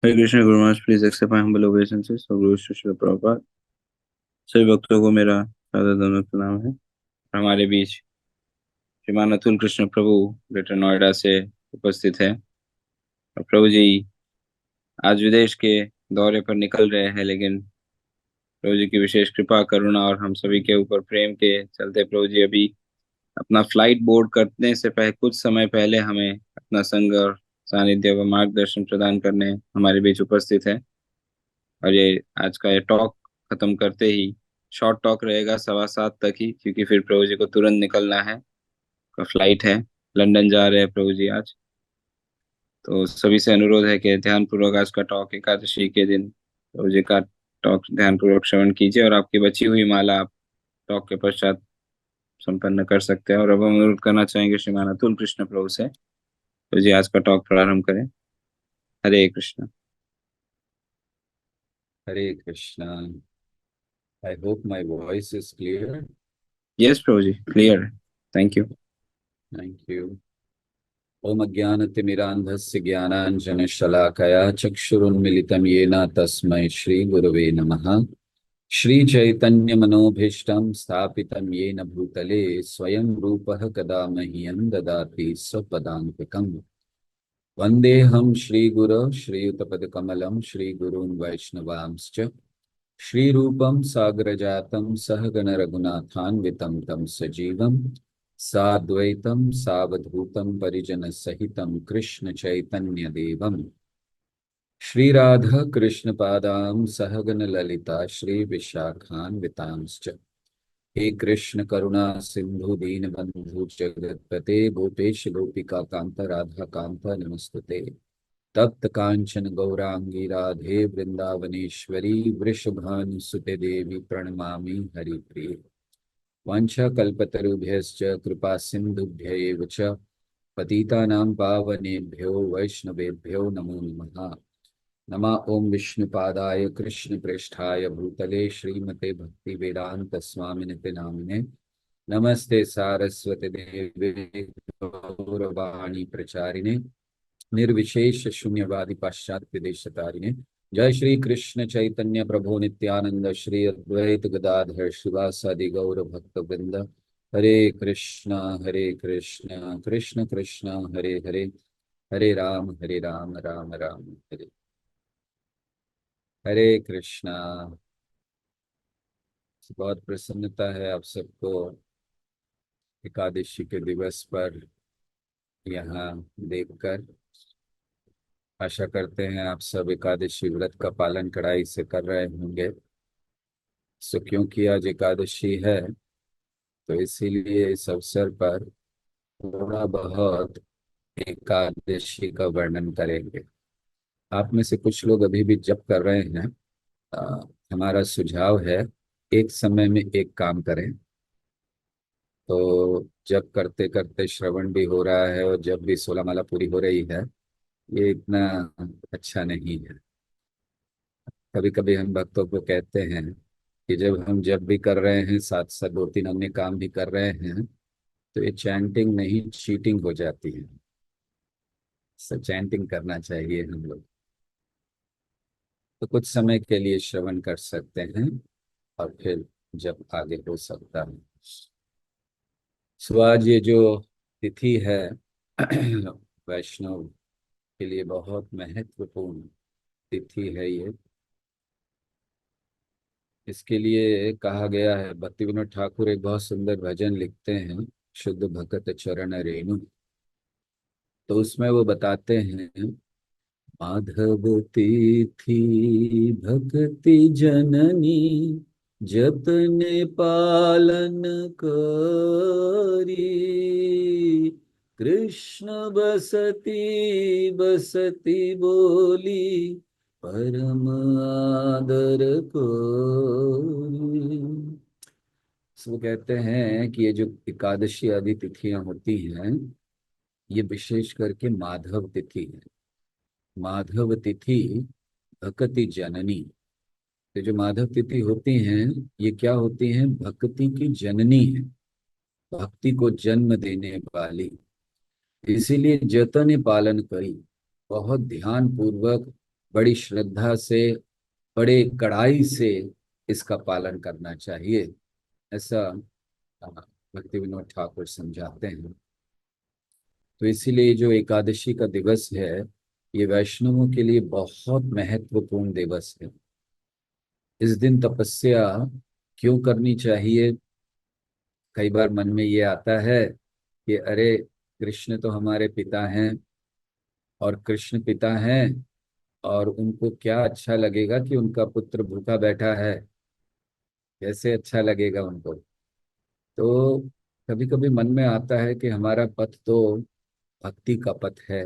Hare Krishna Guru Maharaj, please accept my humble obeisances of Guru Srila Prabhupada। सभी भक्तों को मेरा सादर दंडवत प्रणाम है। हमारे बीच श्रीमान अतुल कृष्ण प्रभु ग्रेटर नोएडा से उपस्थित है। और प्रभु जी आज विदेश के दौरे पर निकल रहे हैं, लेकिन प्रभु जी की विशेष कृपा करुणा और हम सभी के ऊपर प्रेम के चलते प्रभु जी अभी अपना फ्लाइट बोर्ड करने से पहले कुछ समय पहले हमें अपना संग और सानिध्य व मार्गदर्शन प्रदान करने हमारे बीच उपस्थित है। और ये आज का ये टॉक खत्म करते ही, शॉर्ट टॉक रहेगा 7:15 तक ही, क्योंकि फिर प्रभु जी को तुरंत निकलना है। का फ्लाइट है, लंदन जा रहे हैं प्रभु जी आज। तो सभी से अनुरोध है कि ध्यान पूर्वक आज का टॉक एकादशी के दिन प्रभु जी का टॉक ध्यान पूर्वक श्रवण कीजिए, और आपकी बची हुई माला आप टॉक के पश्चात संपन्न कर सकते हैं। और अब हम अनुरोध करना चाहेंगे श्रीमान अतुल कृष्ण प्रभु से, तो जी आज का टॉक प्रारंभ करें। Hare Krishna. Hare Krishna. I hope my voice is clear. Yes Prabhu ji, clear. Thank you. Thank you. ओम अज्ञानतिमिरान्धस्य ज्ञानाञ्जनशलाकया चक्षुरुन्मिलितं येन तस्मै श्रीगुरवे नमः। श्रीचैतन्यमनोभीष्टं स्थापितं येन भूतले स्वयं रूपः कदा मह्यं ददाति स्वपदान्तिकम्। वन्देऽहं श्रीगुरो श्रीयुतपदकमलं श्रीगुरून् वैष्णवांश्च श्रीरूपं साग्रजातं सहगण रघुनाथान्वितं तं सजीवं साद्वैतं सावधूतं परिजनसहितं कृष्ण चैतन्य देवं श्रीराधा कृष्ण पादां सहगण ललिता श्री विशाखान्वितांश्च। हे कृष्ण करुणा सिंधु दीनबंधु जगतपते गोपेश गोपिका कांत राधा कांत नमस्तुते। तप्त कांचन गौरांगी राधे वृंदावनेश्वरी वृषभानुसुते देवी प्रणमामि हरिप्रिये। वाञ्छाकल्पतरुभ्यश्च कृपा सिन्धुभ्यैव च पतितानां पावनेभ्यो वैष्णवेभ्यो नमो नमः। नमः ओं विष्णुपादाय कृष्णप्रेष्ठाय भूतले श्रीमते भक्तिवेदांत स्वामिनिते नामिने। नमस्ते सारस्वती देवे गौरवाणी प्रचारिणे निर्विशेष शून्यवादी पाश्चात्य देशतारिणे। जय श्री कृष्ण चैतन्य प्रभु नित्यानंद श्री अद्वैत गदाधर शिवासादि गौर भक्त वृंद। हरे कृष्ण कृष्ण कृष्ण हरे हरे, हरे राम राम राम हरे। हरे कृष्णा। बहुत प्रसन्नता है आप सबको एकादशी के दिवस पर यहाँ देखकर। आशा करते हैं आप सब एकादशी व्रत का पालन कड़ाई से कर रहे होंगे। सो क्योंकि आज एकादशी है तो इसीलिए इस अवसर पर थोड़ा बहुत एकादशी का वर्णन करेंगे। आप में से कुछ लोग अभी भी जप कर रहे हैं। अ, हमारा सुझाव है एक समय में एक काम करें। तो जप करते करते श्रवण भी हो रहा है और जब भी 16 माला पूरी हो रही है, ये इतना अच्छा नहीं है। कभी कभी हम भक्तों को कहते हैं कि जब हम जप भी कर रहे हैं साथ साथ दो तीन अन्य काम भी कर रहे हैं तो ये चैंटिंग नहीं चीटिंग हो जाती है। सो चैंटिंग करना चाहिए हम लोग। तो कुछ समय के लिए श्रवण कर सकते हैं और फिर जब आगे हो सकता है। सो आज ये जो तिथि है वैष्णव के लिए बहुत महत्वपूर्ण तिथि है ये। इसके लिए कहा गया है, भक्ति विनोद ठाकुर एक बहुत सुंदर भजन लिखते हैं, शुद्ध भगत चरण रेणु। तो उसमें वो बताते हैं, माधव तिथि भक्ति जननी जतने पालन करी। कृष्ण बसती बसती बोली परम आदर को। वो कहते हैं कि ये जो एकादशी आदि तिथियां होती हैं ये विशेष करके माधव तिथि है। माधव तिथि भक्ति जननी। तो जो माधव तिथि होती हैं ये क्या होती हैं? भक्ति की जननी है, भक्ति को जन्म देने वाली। इसीलिए जतन पालन करी, बहुत ध्यान पूर्वक बड़ी श्रद्धा से, बड़े कड़ाई से इसका पालन करना चाहिए, ऐसा अ, भक्ति विनोद ठाकुर समझाते हैं। तो इसीलिए जो एकादशी का दिवस है, ये वैष्णवों के लिए बहुत महत्वपूर्ण दिवस है। इस दिन तपस्या क्यों करनी चाहिए? कई बार मन में ये आता है कि अरे, कृष्ण तो हमारे पिता हैं, और कृष्ण पिता हैं, और उनको क्या अच्छा लगेगा कि उनका पुत्र भूखा बैठा है? कैसे अच्छा लगेगा उनको? तो कभी कभी मन में आता है कि हमारा पथ तो भक्ति का पथ है,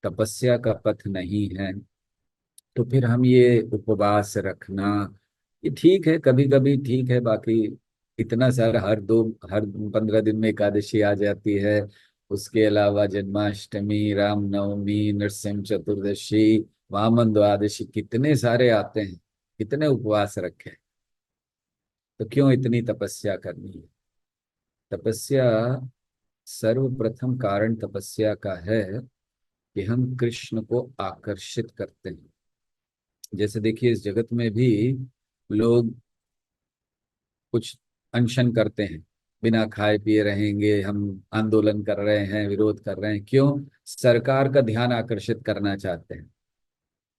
तपस्या का पथ नहीं है। तो फिर हम ये उपवास रखना, ये ठीक है, कभी कभी ठीक है, बाकी इतना सारा हर 15 दिन में एकादशी आ जाती है। उसके अलावा जन्माष्टमी, रामनवमी, नरसिंह चतुर्दशी, वामन द्वादशी, कितने सारे आते हैं, कितने उपवास रखे। तो क्यों इतनी तपस्या करनी है? तपस्या, सर्वप्रथम कारण तपस्या का है कि हम कृष्ण को आकर्षित करते हैं। जैसे देखिए, इस जगत में भी लोग कुछ अनशन करते हैं, बिना खाए पिए रहेंगे, हम आंदोलन कर रहे हैं, विरोध कर रहे हैं, क्यों? सरकार का ध्यान आकर्षित करना चाहते हैं।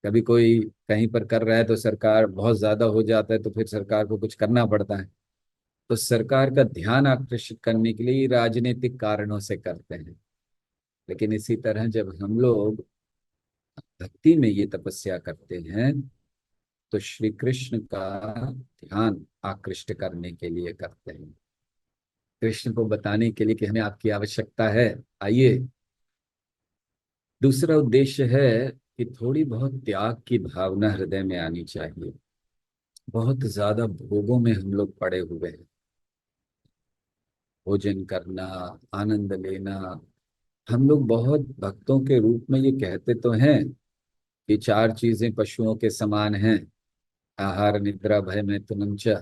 कभी कोई कहीं पर कर रहा है तो सरकार बहुत ज्यादा हो जाता है, तो फिर सरकार को कुछ करना पड़ता है। तो सरकार का ध्यान आकर्षित करने के लिए राजनीतिक कारणों से करते हैं। लेकिन इसी तरह जब हम लोग भक्ति में ये तपस्या करते हैं, तो श्री कृष्ण का ध्यान आकृष्ट करने के लिए करते हैं, कृष्ण को बताने के लिए कि हमें आपकी आवश्यकता है, आइए। दूसरा उद्देश्य है कि थोड़ी बहुत त्याग की भावना हृदय में आनी चाहिए। बहुत ज्यादा भोगों में हम लोग पड़े हुए हैं, भोजन करना, आनंद लेना। हम लोग बहुत भक्तों के रूप में ये कहते तो हैं कि चार चीजें पशुओं के समान हैं, आहार निद्रा भय मैथुनम च,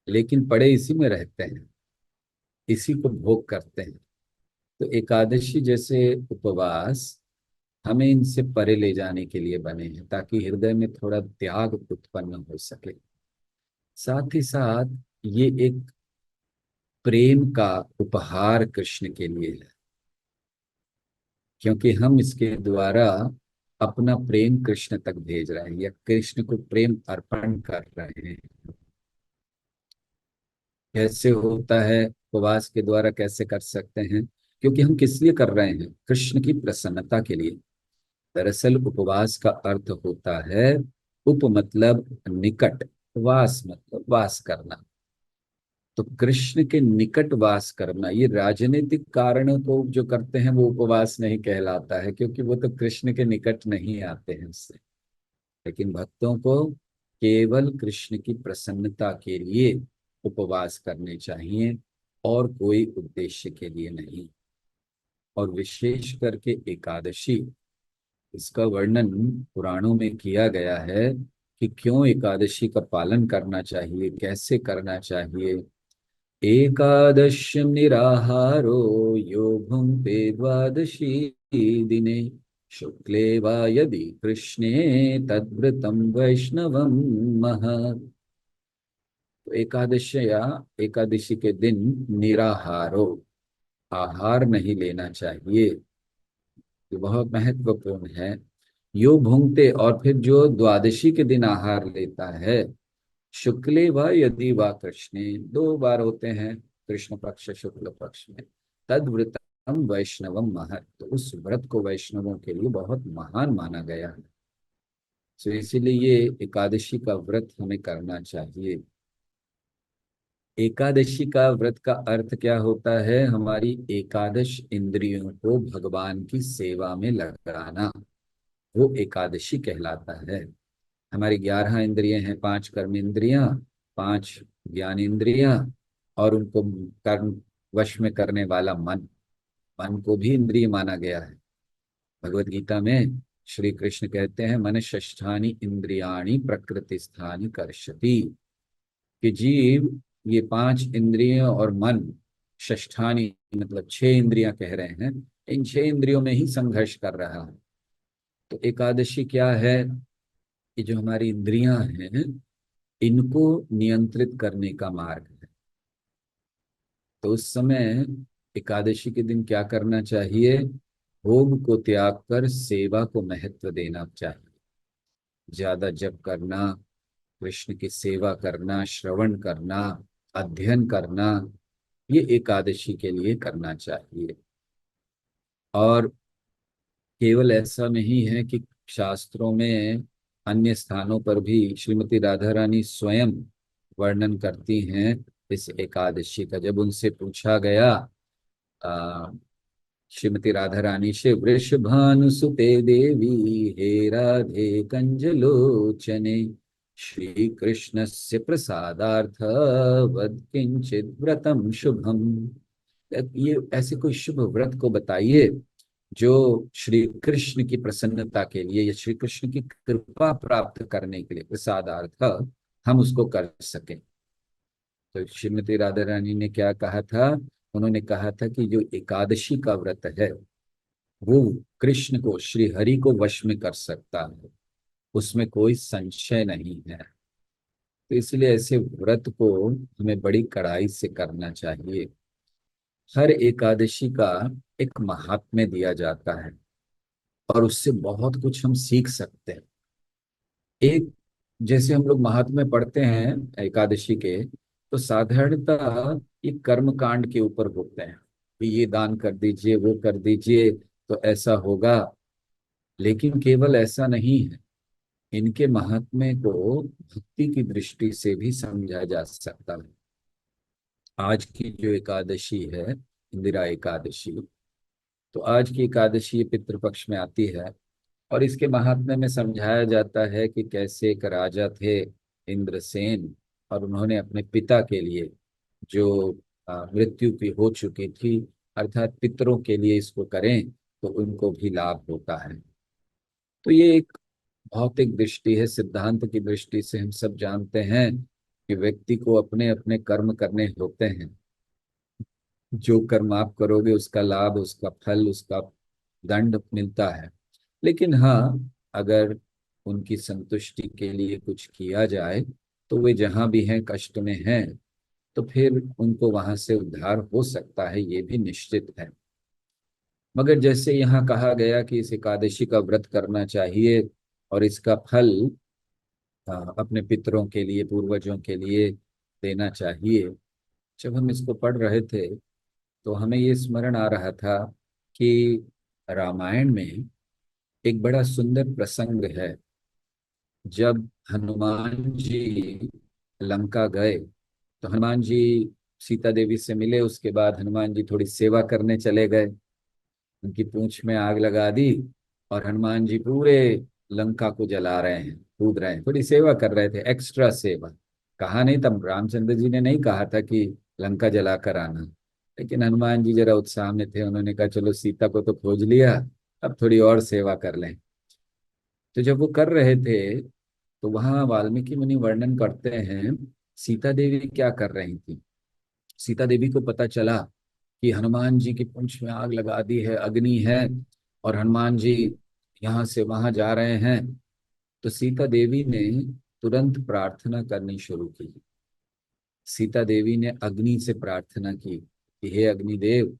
लेकिन पड़े इसी में रहते हैं, इसी को भोग करते हैं। तो एकादशी जैसे उपवास हमें इनसे परे ले जाने के लिए बने हैं, ताकि हृदय में थोड़ा त्याग उत्पन्न हो सके। साथ ही साथ ये एक प्रेम का उपहार कृष्ण के लिए है, क्योंकि हम इसके द्वारा अपना प्रेम कृष्ण तक भेज रहे हैं, या कृष्ण को प्रेम अर्पण कर रहे हैं। कैसे होता है उपवास के द्वारा, कैसे कर सकते हैं? क्योंकि हम किस लिए कर रहे हैं? कृष्ण की प्रसन्नता के लिए। दरअसल उपवास का अर्थ होता है, उप मतलब निकट, वास मतलब वास करना। तो कृष्ण के निकट वास करना, ये राजनीतिक कारणों को जो करते हैं वो उपवास नहीं कहलाता है, क्योंकि वो तो कृष्ण के निकट नहीं आते हैं उससे। लेकिन भक्तों को केवल कृष्ण की प्रसन्नता के लिए उपवास करने चाहिए, और कोई उद्देश्य के लिए नहीं। और विशेष करके एकादशी, इसका वर्णन पुराणों में किया गया है कि क्यों एकादशी का पालन करना चाहिए, कैसे करना चाहिए। एकादश निराहारो यो भुङ्क्ते द्वादशी दिने, शुक्ले वा यदि कृष्णे तद्व्रतं वैष्णवं महत्। तो एकादशी के दिन निराहारो, आहार नहीं लेना चाहिए, ये बहुत महत्वपूर्ण है। यो भुंगते, और फिर जो द्वादशी के दिन आहार लेता है, शुक्ले व यदि वा कृष्णे, 2 बार होते हैं कृष्ण पक्ष शुक्ल पक्ष में, तद व्रतम वैष्णवम महत्, तो उस व्रत को वैष्णवों के लिए बहुत महान माना गया है। तो इसीलिए ये एकादशी का व्रत हमें करना चाहिए। एकादशी का व्रत का अर्थ क्या होता है? हमारी एकादश इंद्रियों को भगवान की सेवा में लगाना, वो एकादशी कहलाता है। हमारी 11 इंद्रियां हैं, 5 कर्म इंद्रियां, 5 ज्ञान इंद्रियां, और उनको कर्म वश में करने वाला मन, मन को भी इंद्रिय माना गया है। भगवत गीता में श्री कृष्ण कहते हैं, मन षष्ठानि इंद्रियाणि प्रकृति स्थानि कर्षति, कि जीव ये 5 इंद्रियों और मन, षष्ठानि मतलब 6 इंद्रियां कह रहे हैं, इन 6 इंद्रियों में ही संघर्ष कर रहा है। तो एकादशी क्या है? ये जो हमारी इंद्रियां हैं, इनको नियंत्रित करने का मार्ग है। तो उस समय एकादशी के दिन क्या करना चाहिए? भोग को त्याग कर सेवा को महत्व देना चाहिए। ज्यादा जप करना, कृष्ण की सेवा करना, श्रवण करना, अध्ययन करना, ये एकादशी के लिए करना चाहिए। और केवल ऐसा नहीं है कि शास्त्रों में, अन्य स्थानों पर भी श्रीमती राधा रानी स्वयं वर्णन करती हैं इस एकादशी का। जब उनसे पूछा गया आ, श्रीमती राधा रानी से, वृषभानुसुते देवी हे राधे कंजलोचने श्री कृष्ण से प्रसादार्थ वद किंचित व्रतम शुभम। ये ऐसे कोई शुभ व्रत को बताइए जो श्री कृष्ण की प्रसन्नता के लिए या श्री कृष्ण की कृपा प्राप्त करने के लिए प्रसादार्थ हम उसको कर सकें। तो श्रीमती राधा रानी ने क्या कहा था? उन्होंने कहा था कि जो एकादशी का व्रत है वो कृष्ण को, श्री हरि को वश में कर सकता है, उसमें कोई संशय नहीं है। तो इसलिए ऐसे व्रत को हमें बड़ी कड़ाई से करना चाहिए। हर एकादशी का एक महात्म्य दिया जाता है और उससे बहुत कुछ हम सीख सकते हैं। एक, जैसे हम लोग महात्म्य पढ़ते हैं एकादशी के, तो साधारणतः ये कर्म कांड के ऊपर होते हैं कि ये दान कर दीजिए, वो कर दीजिए तो ऐसा होगा। लेकिन केवल ऐसा नहीं है, इनके महात्म्य को भक्ति की दृष्टि से भी समझा जा सकता है। आज की जो एकादशी है, इंदिरा एकादशी, तो आज की एकादशी ये पितृपक्ष में आती है। और इसके महात्म्य में समझाया जाता है कि कैसे एक राजा थे, इंद्रसेन, और उन्होंने अपने पिता के लिए, जो मृत्यु की हो चुकी थी, अर्थात पितरों के लिए इसको करें तो उनको भी लाभ होता है। तो ये एक भौतिक दृष्टि है। सिद्धांत की दृष्टि से हम सब जानते हैं कि व्यक्ति को अपने अपने कर्म करने होते हैं। जो कर्म आप करोगे उसका लाभ, उसका फल, उसका दंड मिलता है। लेकिन हाँ, अगर उनकी संतुष्टि के लिए कुछ किया जाए तो वे जहां भी हैं, कष्ट में हैं, तो फिर उनको वहां से उद्धार हो सकता है, ये भी निश्चित है। मगर जैसे यहाँ कहा गया कि इस एकादशी का व्रत करना चाहिए और इसका फल अपने पितरों के लिए, पूर्वजों के लिए देना चाहिए। जब हम इसको पढ़ रहे थे तो हमें ये स्मरण आ रहा था कि रामायण में एक बड़ा सुंदर प्रसंग है। जब हनुमान जी लंका गए तो हनुमान जी सीता देवी से मिले। उसके बाद हनुमान जी थोड़ी सेवा करने चले गए, उनकी पूंछ में आग लगा दी और हनुमान जी पूरे लंका को जला रहे हैं, कूद रहे हैं, थोड़ी सेवा कर रहे थे, एक्स्ट्रा सेवा। कहा नहीं, तब रामचंद्र जी ने नहीं कहा था कि लंका जला कर आना, लेकिन हनुमान जी जरा उत्साह में थे। उन्होंने कहा चलो सीता को तो खोज लिया, अब थोड़ी और सेवा कर लें। तो जब वो कर रहे थे तो वहां वाल्मीकि मुनि वर्णन करते हैं सीता देवी क्या कर रही थी। सीता देवी को पता चला कि हनुमान जी की पूंछ में आग लगा दी है, अग्नि है, और हनुमान जी यहाँ से वहां जा रहे हैं। तो सीता देवी ने तुरंत प्रार्थना करनी शुरू की। सीता देवी ने अग्नि से प्रार्थना की कि हे अग्निदेव,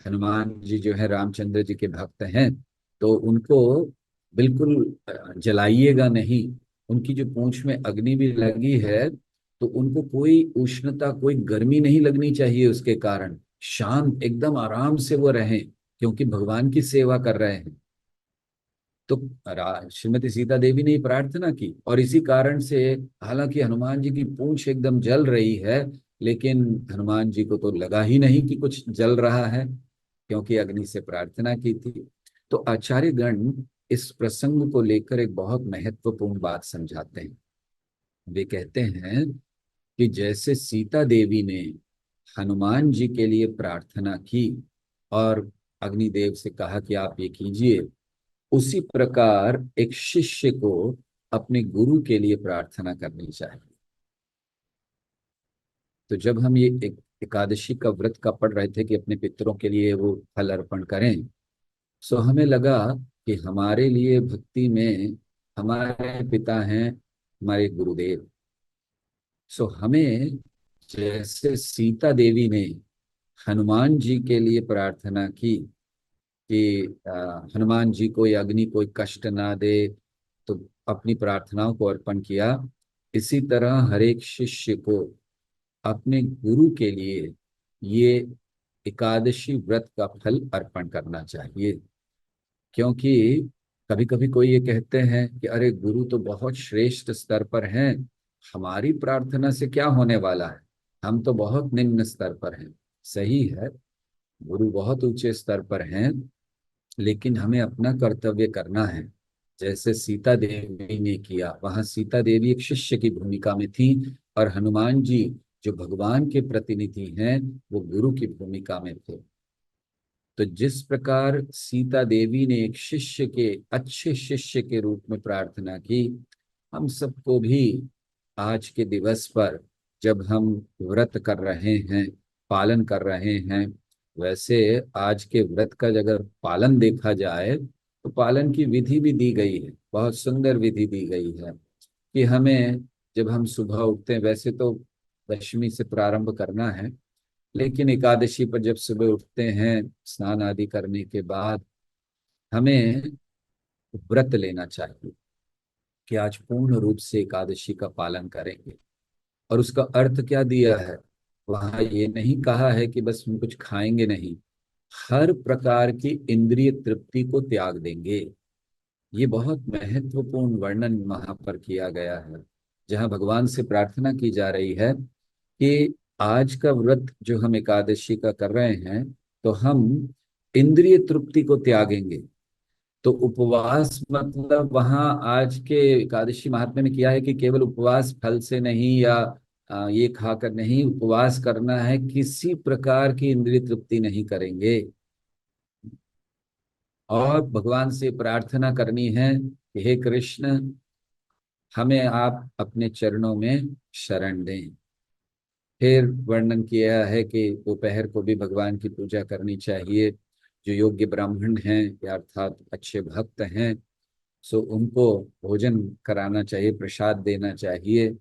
हनुमान जी जो है रामचंद्र जी के भक्त हैं, तो उनको बिल्कुल जलाइएगा नहीं। उनकी जो पूंछ में अग्नि भी लगी है तो उनको कोई उष्णता, कोई गर्मी नहीं लगनी चाहिए। उसके कारण शांत, एकदम आराम से वो रहें, क्योंकि भगवान की सेवा कर रहे हैं। तो श्रीमती सीता देवी ने ये प्रार्थना की और इसी कारण से, हालांकि हनुमान जी की पूंछ एकदम जल रही है, लेकिन हनुमान जी को तो लगा ही नहीं कि कुछ जल रहा है, क्योंकि अग्नि से प्रार्थना की थी। तो आचार्य गण इस प्रसंग को लेकर एक बहुत महत्वपूर्ण बात समझाते हैं। वे कहते हैं कि जैसे सीता देवी ने हनुमान जी के लिए प्रार्थना की और अग्निदेव से कहा कि आप ये कीजिए, उसी प्रकार एक शिष्य को अपने गुरु के लिए प्रार्थना करनी चाहिए। तो जब हम ये एक एकादशी का व्रत का पढ़ रहे थे कि अपने पितरों के लिए वो फल अर्पण करें, सो हमें लगा कि हमारे लिए भक्ति में हमारे पिता हैं हमारे गुरुदेव। सो हमें, जैसे सीता देवी ने हनुमान जी के लिए प्रार्थना की कि हनुमान जी को या अग्नि कोई कष्ट ना दे, तो अपनी प्रार्थनाओं को अर्पण किया, इसी तरह हर एक शिष्य को अपने गुरु के लिए ये एकादशी व्रत का फल अर्पण करना चाहिए। क्योंकि कभी कभी कोई ये कहते हैं कि अरे गुरु तो बहुत श्रेष्ठ स्तर पर हैं, हमारी प्रार्थना से क्या होने वाला है, हम तो बहुत निम्न स्तर पर हैं। सही है, गुरु बहुत ऊंचे स्तर पर हैं, लेकिन हमें अपना कर्तव्य करना है। जैसे सीता देवी ने किया, वहां सीता देवी एक शिष्य की भूमिका में थी, और हनुमान जी जो भगवान के प्रतिनिधि हैं, वो गुरु की भूमिका में थे। तो जिस प्रकार सीता देवी ने एक शिष्य के, अच्छे शिष्य के रूप में प्रार्थना की, हम सबको भी आज के दिवस पर, जब हम व्रत कर रहे हैं, पालन कर रहे हैं, वैसे आज के व्रत का अगर पालन देखा जाए तो पालन की विधि भी दी गई है, बहुत सुंदर विधि दी गई है कि हमें, जब हम सुबह उठते हैं, वैसे तो दशमी से प्रारंभ करना है, लेकिन एकादशी पर जब सुबह उठते हैं स्नान आदि करने के बाद, हमें व्रत लेना चाहिए कि आज पूर्ण रूप से एकादशी का पालन करेंगे। और उसका अर्थ क्या दिया है, वहां ये नहीं कहा है कि बस हम कुछ खाएंगे नहीं, हर प्रकार की इंद्रिय तृप्ति को त्याग देंगे। ये बहुत महत्वपूर्ण वर्णन वहां पर किया गया है, जहां भगवान से प्रार्थना की जा रही है कि आज का व्रत जो हम एकादशी का कर रहे हैं, तो हम इंद्रिय तृप्ति को त्यागेंगे। तो उपवास मतलब वहां आज के एकादशी महात्म्य में किया है कि केवल उपवास फल से नहीं, या ये खाकर नहीं, उपवास करना है, किसी प्रकार की इंद्रिय तृप्ति नहीं करेंगे। और भगवान से प्रार्थना करनी है कि हे कृष्ण, हमें आप अपने चरणों में शरण दें। फिर वर्णन किया है कि दोपहर को भी भगवान की पूजा करनी चाहिए। जो योग्य ब्राह्मण हैं, या अर्थात अच्छे भक्त हैं, सो उनको भोजन कराना चाहिए, प्रसाद देना चाहिए,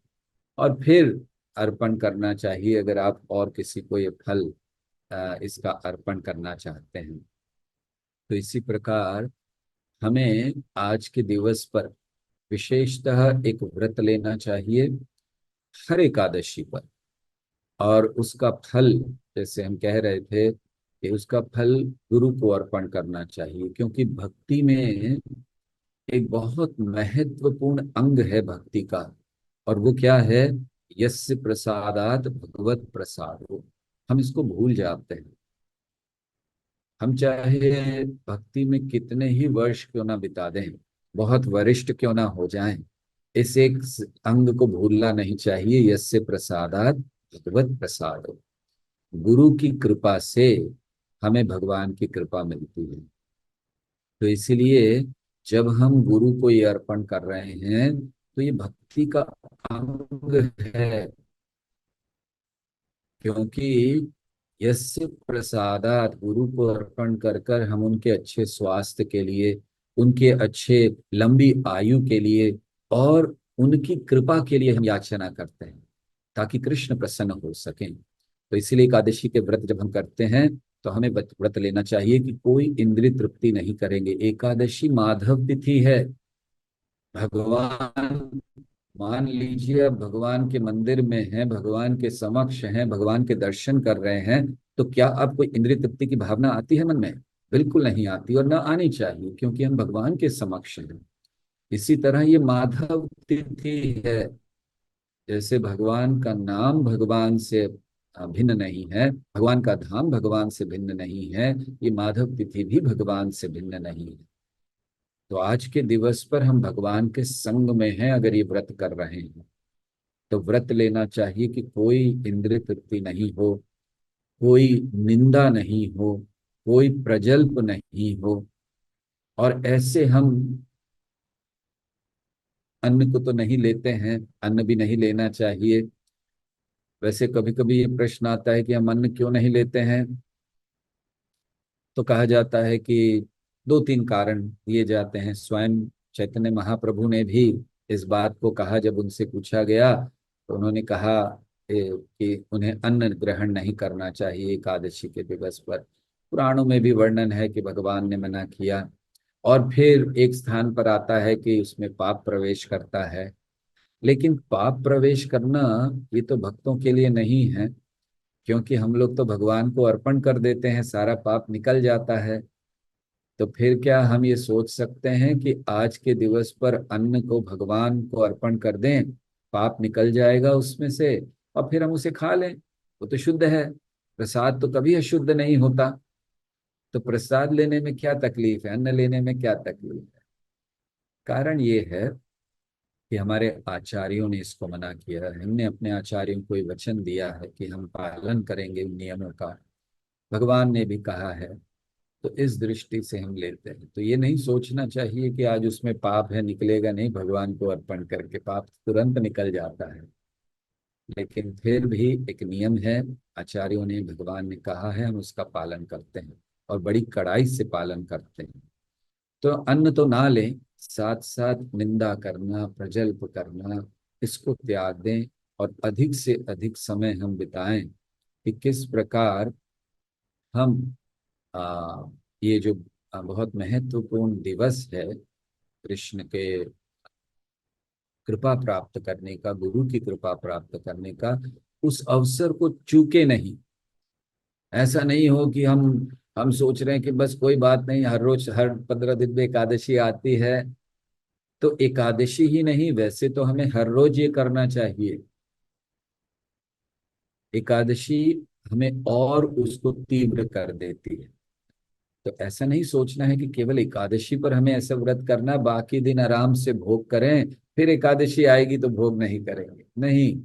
और फिर अर्पण करना चाहिए अगर आप और किसी को ये फल इसका अर्पण करना चाहते हैं। तो इसी प्रकार हमें आज के दिवस पर विशेषतः एक व्रत लेना चाहिए हर एकादशी पर, और उसका फल, जैसे हम कह रहे थे कि उसका फल गुरु को अर्पण करना चाहिए। क्योंकि भक्ति में एक बहुत महत्वपूर्ण अंग है भक्ति का, और वो क्या है, यस्य प्रसादात भगवत प्रसादो। हम इसको भूल जाते हैं। हम चाहे भक्ति में कितने ही वर्ष क्यों ना बिता दें, बहुत वरिष्ठ क्यों ना हो जाएं, इस एक अंग को भूलना नहीं चाहिए, यस्य प्रसादात भगवत प्रसादो। गुरु की कृपा से हमें भगवान की कृपा मिलती है। तो इसीलिए जब हम गुरु को ये अर्पण कर रहे हैं, तो ये भक्ति का अंग है। क्योंकि यस्य प्रसादात, गुरु को अर्पण कर कर हम उनके अच्छे स्वास्थ्य के लिए, उनके अच्छे लंबी आयु के लिए, और उनकी कृपा के लिए हम याचना करते हैं, ताकि कृष्ण प्रसन्न हो सकें। तो इसीलिए एकादशी के व्रत जब हम करते हैं, तो हमें व्रत लेना चाहिए कि कोई इंद्रिय तृप्ति नहीं करेंगे। एकादशी माधव तिथि है। भगवान, मान लीजिए अब भगवान के मंदिर में हैं, भगवान के समक्ष हैं, भगवान के दर्शन कर रहे हैं, तो क्या अब कोई इंद्रिय तृप्ति की भावना आती है मन में? बिल्कुल नहीं आती, और ना आनी चाहिए, क्योंकि हम भगवान के समक्ष हैं। इसी तरह ये माधव तिथि है। जैसे भगवान का नाम भगवान से भिन्न नहीं है, भगवान का धाम भगवान से भिन्न नहीं है, ये माधव तिथि भी भगवान से भिन्न नहीं है। तो आज के दिवस पर हम भगवान के संग में हैं, अगर ये व्रत कर रहे हैं, तो व्रत लेना चाहिए कि कोई इंद्रिय तृप्ति नहीं हो, कोई निंदा नहीं हो, कोई प्रजल्प नहीं हो। और ऐसे हम अन्न को तो नहीं लेते हैं, अन्न भी नहीं लेना चाहिए। वैसे कभी कभी ये प्रश्न आता है कि हम अन्न क्यों नहीं लेते हैं, तो कहा जाता है कि दो तीन कारण दिए जाते हैं। स्वयं चैतन्य महाप्रभु ने भी इस बात को कहा, जब उनसे पूछा गया तो उन्होंने कहा कि उन्हें अन्न ग्रहण नहीं करना चाहिए एकादशी के दिवस पर। पुराणों में भी वर्णन है कि भगवान ने मना किया। और फिर एक स्थान पर आता है कि उसमें पाप प्रवेश करता है। लेकिन पाप प्रवेश करना ये तो भक्तों के लिए नहीं है, क्योंकि हम लोग तो भगवान को अर्पण कर देते हैं, सारा पाप निकल जाता है। तो फिर क्या हम ये सोच सकते हैं कि आज के दिवस पर अन्न को भगवान को अर्पण कर दें, पाप निकल जाएगा उसमें से, और फिर हम उसे खा लें? वो तो शुद्ध है। प्रसाद तो कभी अशुद्ध नहीं होता। तो प्रसाद लेने में क्या तकलीफ है, अन्न लेने में क्या तकलीफ है? कारण ये है कि हमारे आचार्यों ने इसको मना किया है। हमने अपने आचार्यों को ये वचन दिया है कि हम पालन करेंगे उन नियमों का। भगवान ने भी कहा है। तो इस दृष्टि से हम लेते हैं। तो ये नहीं सोचना चाहिए कि आज उसमें पाप है, निकलेगा नहीं, भगवान को अर्पण करके पाप तुरंत निकल जाता है। लेकिन फिर भी एक नियम है, आचार्यों ने, भगवान ने कहा है, हम उसका पालन करते हैं और बड़ी कड़ाई से पालन करते हैं। तो अन्न तो ना लें, साथ साथ निंदा करना, प्रजल्प करना, इसको त्याग दें और अधिक से अधिक समय हम बिताएं कि किस प्रकार हम आ, ये जो बहुत महत्वपूर्ण दिवस है कृष्ण के कृपा प्राप्त करने का, गुरु की कृपा प्राप्त करने का, उस अवसर को चूके नहीं। ऐसा नहीं हो कि हम सोच रहे हैं कि बस कोई बात नहीं, हर रोज हर 15 दिन में एकादशी आती है। तो एकादशी ही नहीं, वैसे तो हमें हर रोज ये करना चाहिए। एकादशी हमें और उसको तीव्र कर देती है। तो ऐसा नहीं सोचना है कि केवल एकादशी पर हमें ऐसा व्रत करना, बाकी दिन आराम से भोग करें, फिर एकादशी आएगी तो भोग नहीं करेंगे। नहीं,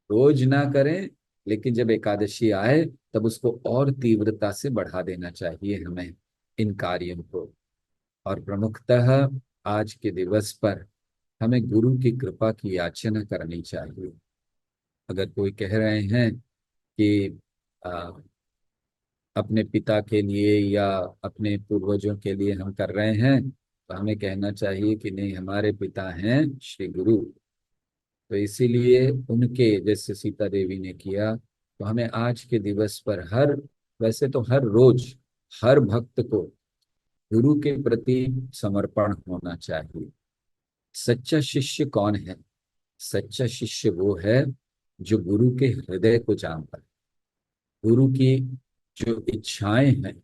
रोज ना करें, लेकिन जब एकादशी आए तब उसको और तीव्रता से बढ़ा देना चाहिए हमें इन कार्यों को। और प्रमुखतः आज के दिवस पर हमें गुरु की कृपा की याचना करनी चाहिए। अगर कोई कह रहे हैं कि आ, अपने पिता के लिए या अपने पूर्वजों के लिए हम कर रहे हैं, तो हमें कहना चाहिए कि नहीं, हमारे पिता हैं श्री गुरु। तो इसीलिए उनके जैसे सीता देवी ने किया, तो हमें आज के दिवस पर वैसे तो हर रोज हर भक्त को गुरु के प्रति समर्पण होना चाहिए। सच्चा शिष्य कौन है? सच्चा शिष्य वो है जो गुरु के हृदय को जानता है, गुरु की जो इच्छाएं हैं,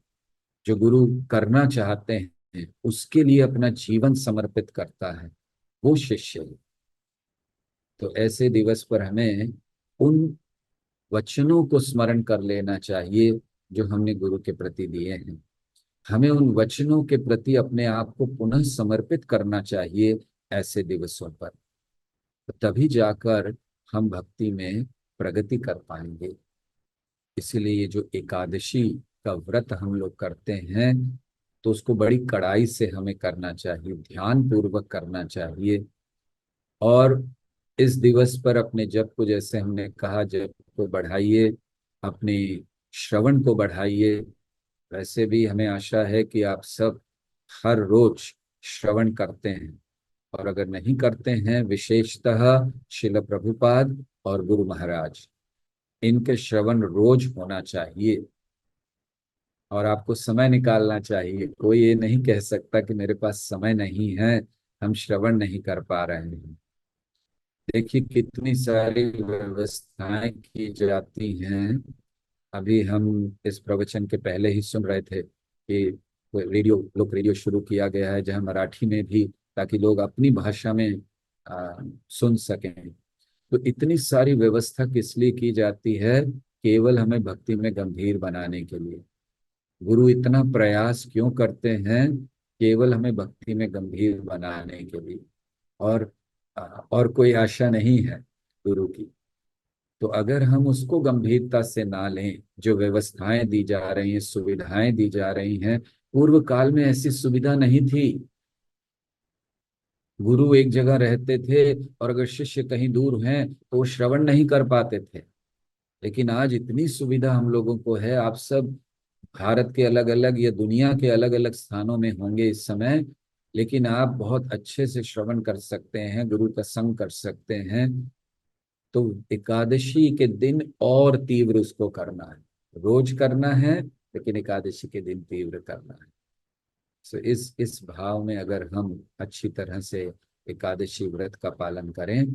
जो गुरु करना चाहते हैं, उसके लिए अपना जीवन समर्पित करता है, वो शिष्य है। तो ऐसे दिवस पर हमें उन वचनों को स्मरण कर लेना चाहिए जो हमने गुरु के प्रति दिए हैं। हमें उन वचनों के प्रति अपने आप को पुनः समर्पित करना चाहिए ऐसे दिवसों पर। तो तभी जाकर हम भक्ति में प्रगति कर पाएंगे। इसीलिए ये जो एकादशी का व्रत हम लोग करते हैं, तो उसको बड़ी कड़ाई से हमें करना चाहिए, ध्यान पूर्वक करना चाहिए। और इस दिवस पर अपने जप को, जैसे हमने कहा, जप को बढ़ाइए, अपने श्रवण को बढ़ाइए। वैसे भी हमें आशा है कि आप सब हर रोज श्रवण करते हैं, और अगर नहीं करते हैं, विशेषतः शिल प्रभुपाद और गुरु महाराज, इनके श्रवण रोज होना चाहिए। और आपको समय निकालना चाहिए। कोई ये नहीं कह सकता कि मेरे पास समय नहीं है, हम श्रवण नहीं कर पा रहे हैं। देखिए कितनी सारी व्यवस्थाएं की जाती हैं। अभी हम इस प्रवचन के पहले ही सुन रहे थे कि रेडियो शुरू किया गया है, जहां मराठी में भी, ताकि लोग अपनी भाषा में सुन सकें। तो इतनी सारी व्यवस्था किस लिए की जाती है? केवल हमें भक्ति में गंभीर बनाने के लिए। गुरु इतना प्रयास क्यों करते हैं? केवल हमें भक्ति में गंभीर बनाने के लिए। और और कोई आशा नहीं है गुरु की। तो अगर हम उसको गंभीरता से ना लें, जो व्यवस्थाएं दी जा रही हैं, सुविधाएं दी जा रही हैं, पूर्व काल में ऐसी सुविधा नहीं थी। गुरु एक जगह रहते थे और अगर शिष्य कहीं दूर हैं तो वो श्रवण नहीं कर पाते थे। लेकिन आज इतनी सुविधा हम लोगों को है। आप सब भारत के अलग अलग या दुनिया के अलग अलग स्थानों में होंगे इस समय, लेकिन आप बहुत अच्छे से श्रवण कर सकते हैं, गुरु का संग कर सकते हैं, तो एकादशी के दिन और तीव्र उसको करना है। रोज करना है, लेकिन एकादशी के दिन तीव्र करना है। तो इस भाव में अगर हम अच्छी तरह से एकादशी व्रत का पालन करें,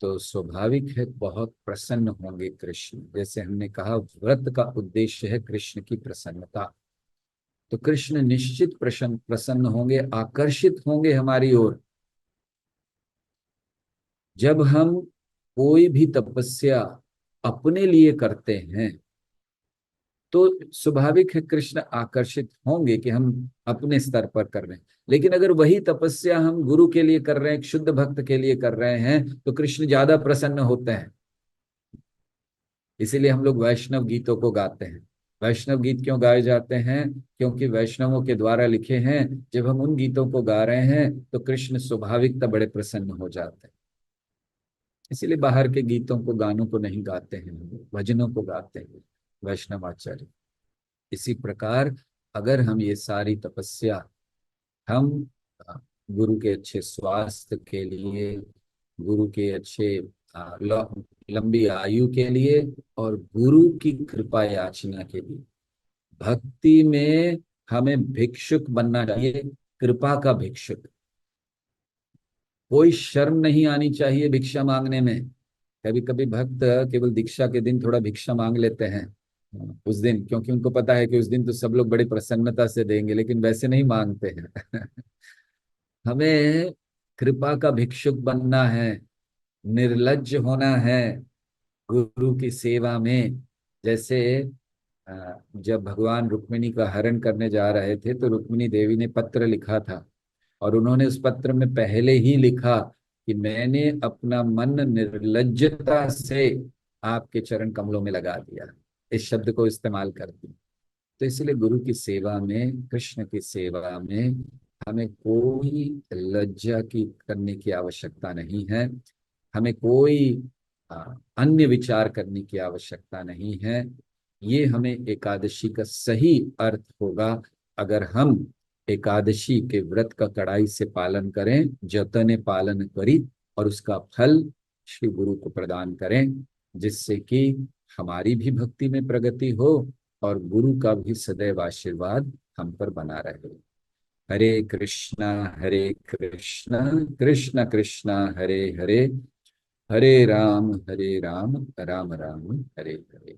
तो स्वाभाविक है बहुत प्रसन्न होंगे कृष्ण। जैसे हमने कहा, व्रत का उद्देश्य है कृष्ण की प्रसन्नता। तो कृष्ण निश्चित प्रसन्न प्रसन्न होंगे, आकर्षित होंगे हमारी ओर। जब हम कोई भी तपस्या अपने लिए करते हैं, तो स्वाभाविक है कृष्ण आकर्षित होंगे कि हम अपने स्तर पर कर रहे हैं। लेकिन अगर वही तपस्या हम गुरु के लिए कर रहे हैं, एक शुद्ध भक्त के लिए कर रहे हैं, तो कृष्ण ज्यादा प्रसन्न होते हैं। इसीलिए हम लोग वैष्णव गीतों को गाते हैं। वैष्णव गीत क्यों गाए जाते हैं? क्योंकि वैष्णवों के द्वारा लिखे हैं। जब हम उन गीतों को गा रहे हैं, तो कृष्ण स्वाभाविकता बड़े प्रसन्न हो जाते हैं। इसीलिए बाहर के गीतों को, गानों को नहीं गाते हैं, भजनों को गाते हैं वैष्णव आचार्य। इसी प्रकार अगर हम ये सारी तपस्या हम अ, गुरु के अच्छे स्वास्थ्य के लिए, गुरु के अच्छे लंबी आयु के लिए, और गुरु की कृपा याचना के लिए, भक्ति में हमें भिक्षुक बनना चाहिए, कृपा का भिक्षुक। कोई शर्म नहीं आनी चाहिए भिक्षा मांगने में। कभी कभी भक्त केवल दीक्षा के दिन थोड़ा भिक्षा मांग लेते हैं उस दिन, क्योंकि उनको पता है कि उस दिन तो सब लोग बड़ी प्रसन्नता से देंगे, लेकिन वैसे नहीं मांगते हैं। हमें कृपा का भिक्षुक बनना है, निर्लज्ज होना है गुरु की सेवा में। जैसे जब भगवान रुक्मिणी का हरण करने जा रहे थे, तो रुक्मिणी देवी ने पत्र लिखा था, और उन्होंने उस पत्र में पहले ही लिखा कि मैंने अपना मन निर्लज्जता से आपके चरण कमलों में लगा दिया। इस शब्द को इस्तेमाल कर दिया। तो इसलिए गुरु की सेवा में, कृष्ण की सेवा में हमें कोई लज्जा की करने की आवश्यकता नहीं है। हमें कोई अन्य विचार करने की आवश्यकता नहीं है। ये हमें एकादशी का सही अर्थ होगा अगर हम एकादशी के व्रत का कड़ाई से पालन करें, जतने पालन करी, और उसका फल श्री गुरु को प्रदान करें, जिससे कि हमारी भी भक्ति में प्रगति हो और गुरु का भी सदैव आशीर्वाद हम पर बना रहे। हरे कृष्णा कृष्ण कृष्ण हरे हरे, हरे राम राम राम हरे हरे।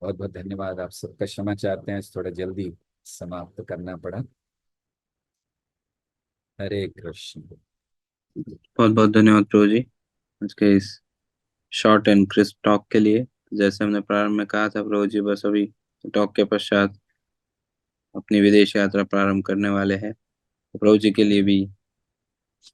बहुत बहुत धन्यवाद। आप सबका क्षमा चाहते हैं, थोड़ा जल्दी समाप्त करना पड़ा। हरे कृष्ण। बहुत बहुत धन्यवाद प्रभु जी, आज के इस शॉर्ट एंड क्रिस्प टॉक के लिए। जैसे हमने प्रारंभ में कहा था प्रभु जी, बस अभी टॉक के पश्चात अपनी विदेश यात्रा प्रारंभ करने वाले हैं। तो प्रभु जी के लिए भी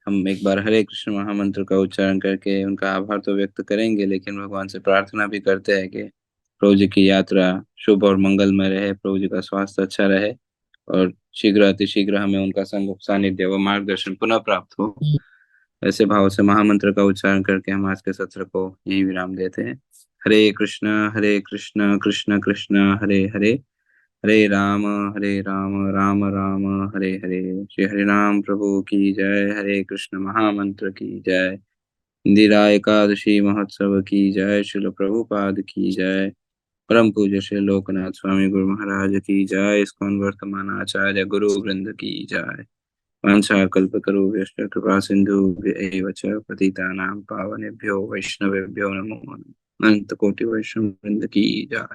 हम एक बार हरे कृष्ण महामंत्र का उच्चारण करके उनका आभार तो व्यक्त करेंगे, लेकिन भगवान से प्रार्थना भी करते हैं कि प्रभु जी की यात्रा शुभ और मंगलमय रहे, प्रभु जी का स्वास्थ्य अच्छा रहे, और शीघ्र अतिशीघ्र हमें उनका संग सानिध्य व मार्गदर्शन पुनः प्राप्त हो। ऐसे भाव से महामंत्र का उच्चारण करके हम आज के सत्र को यही विराम देते हैं। हरे कृष्ण कृष्ण कृष्ण हरे हरे, हरे राम राम राम हरे हरे। श्री हरि राम प्रभु की जय। हरे कृष्ण महामंत्र की जय। इंदिरा एकादशी महोत्सव की जय। शिल प्रभुपाद की जय। परम पूज्य श्री लोकनाथ स्वामी गुरु महाराज की जय। इस्कॉन वर्तमान आचार्य गुरु वृंद की जय। वाञ्छाकल्पतरुभ्यश्च कृपा सिन्धुभ्य च पतितानां पावनेभ्यो वैष्णवेभ्यो नमो नमः। अनंत कोटि वैष्णव वृंद की जय।